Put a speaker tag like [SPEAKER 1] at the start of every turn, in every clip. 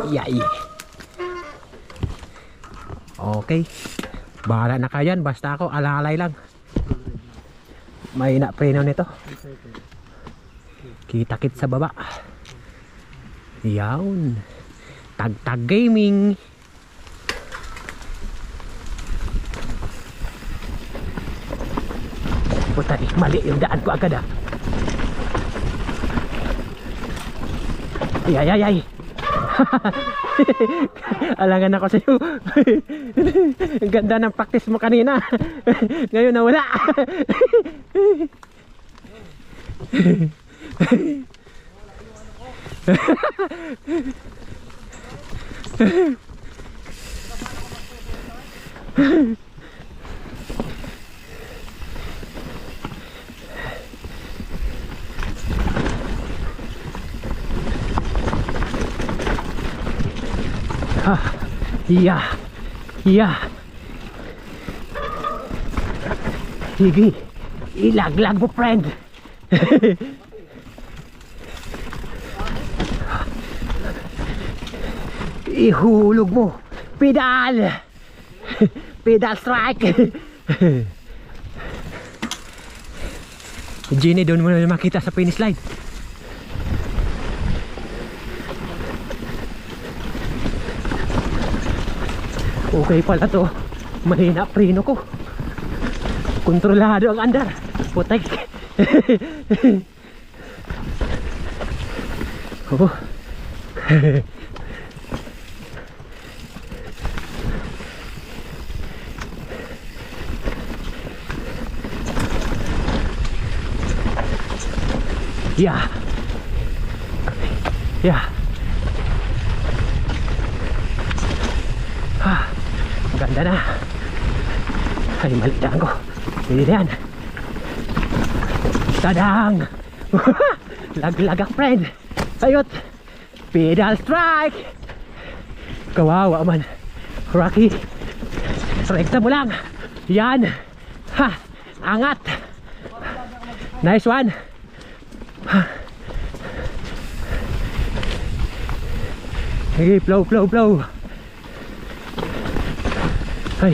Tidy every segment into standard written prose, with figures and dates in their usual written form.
[SPEAKER 1] Yay. Okay. Bahala na kayo yan. Basta ako alalay lang. May na-preno nito. Kita-kit sa baba. Yawn. Tag-tag gaming. Puta eh, mali yung daan ko agad ah. Ay ay ay. Alangan ako sa'yo. Ang ganda ng practice mo kanina. Ngayon nawala. Iya. Iya. Sige. Ilaglag mo, friend. Ihulog mo. Pedal. Pedal strike. Jenny, doon mo na makita sa finish line. Okay pala to. Mahina preno ko. Kontrolado ang andar. Putek. Oh. Yeah. Yeah. Ganda na. Ay, malitaan ko. Hindi na yan. Tadang. Laglag ang friend. Ayot. Pedal strike. Kawawa man. Rocky. Rekta mo lang. Yan. Ha. Angat. Nice one. Ha. Hey, flow, flow, flow. Ay.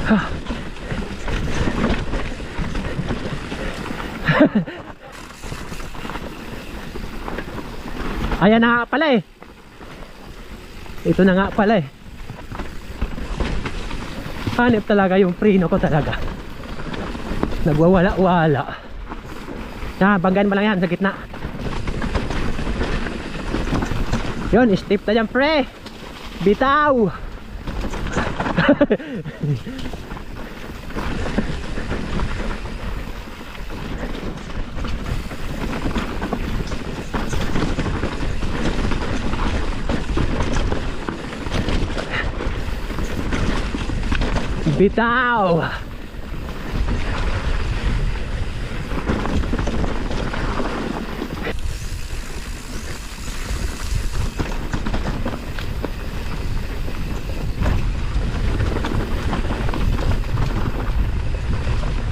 [SPEAKER 1] Ha. Ayan na nga pala eh. Ito na nga pala eh. Hanip talaga yung preno ko talaga. Nagwawala-wala. Banggan mo lang yan sa gitna. Yun, step na dyan pre. Bitaw. Bitaw.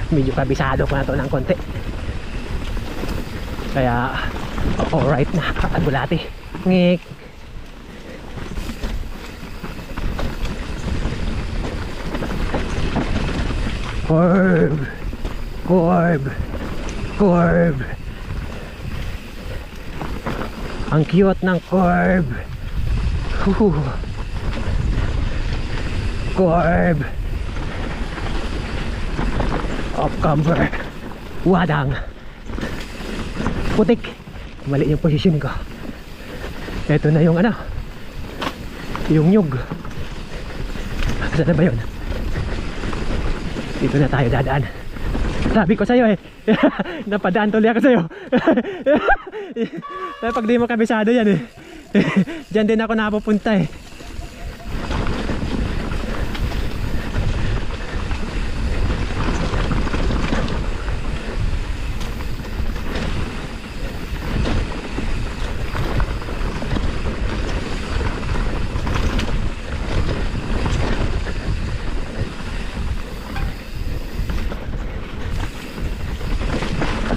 [SPEAKER 1] Medyo kabisado ko na to ng konti. Kaya alright na, kakagulati. Ngik. Corb. Corb. Corb. Ang cute ng corb. Corb. Off camber. Wadang. Putik. Mali yung position ko. Ito na yung ano, yung nyug. Saan na ba yun? Dito na tayo dadaan. Sabi ko sa'yo eh. Napadaan tuloy ako sa'yo. Pag di mo kabisado yan eh. Diyan din ako napupunta eh.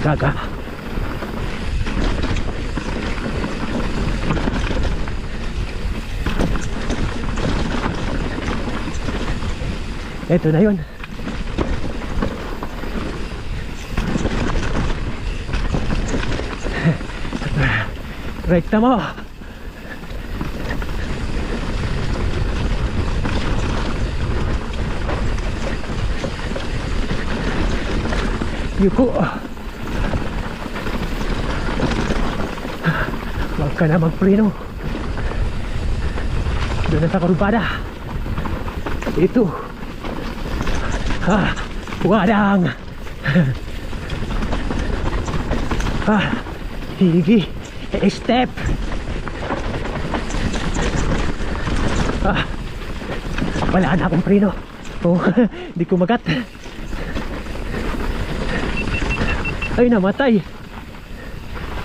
[SPEAKER 1] Gaga. Ito na yun. Rekta mo. Yuko. Huwag ka na magpreno. Doon na sa kurbada. Ito. Wadang. Higi. Step. Wala na akong preno. Oh, di ko magat. Ay, namatay.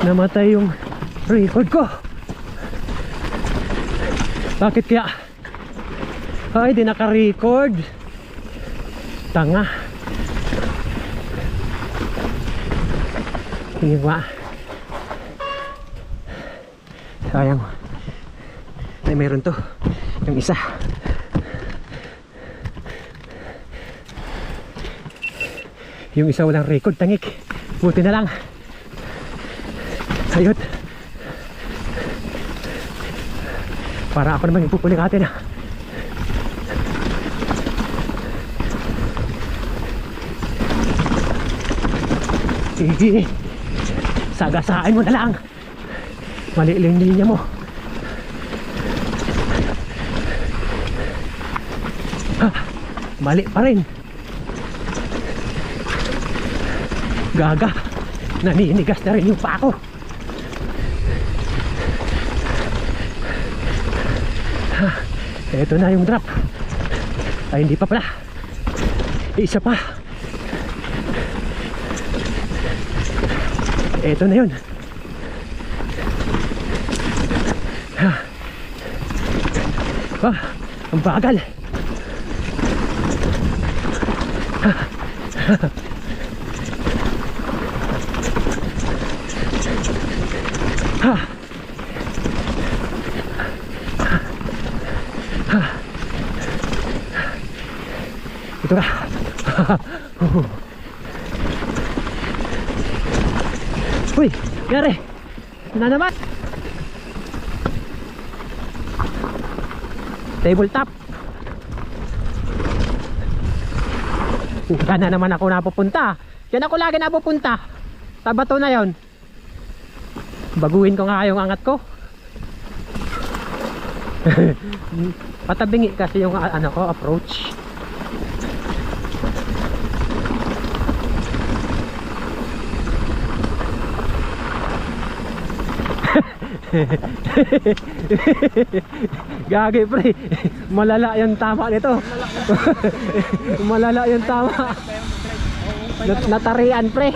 [SPEAKER 1] Namatay yung record ko. Bakit kaya? Ay, di naka-record. Tanga. Tingin ba? Sayang. Ay, meron to. Yung isa. Yung isa walang record, tangik. Buti na lang. Ayot. Para ako naman yung pupuling atin. Sige. Sagasaan mo na lang. Mali lang yung linya mo. Mali pa rin. Gaga. Naninigas na rin yung pa ako. Ito na yung drop. Ay, hindi pa pala. Isa pa. Ito na yun. Ang bagal. Ito na. Uy, yari. Na naman. Tabletop. Diyan na naman ako napupunta. Diyan ako lagi napupunta. Sa bato na yon. Baguhin ko nga yung angat ko. Patabingi kasi yung ano ko, approach. Gagi pre, malala yung tama nito. Malala yung tama. Natarian pre.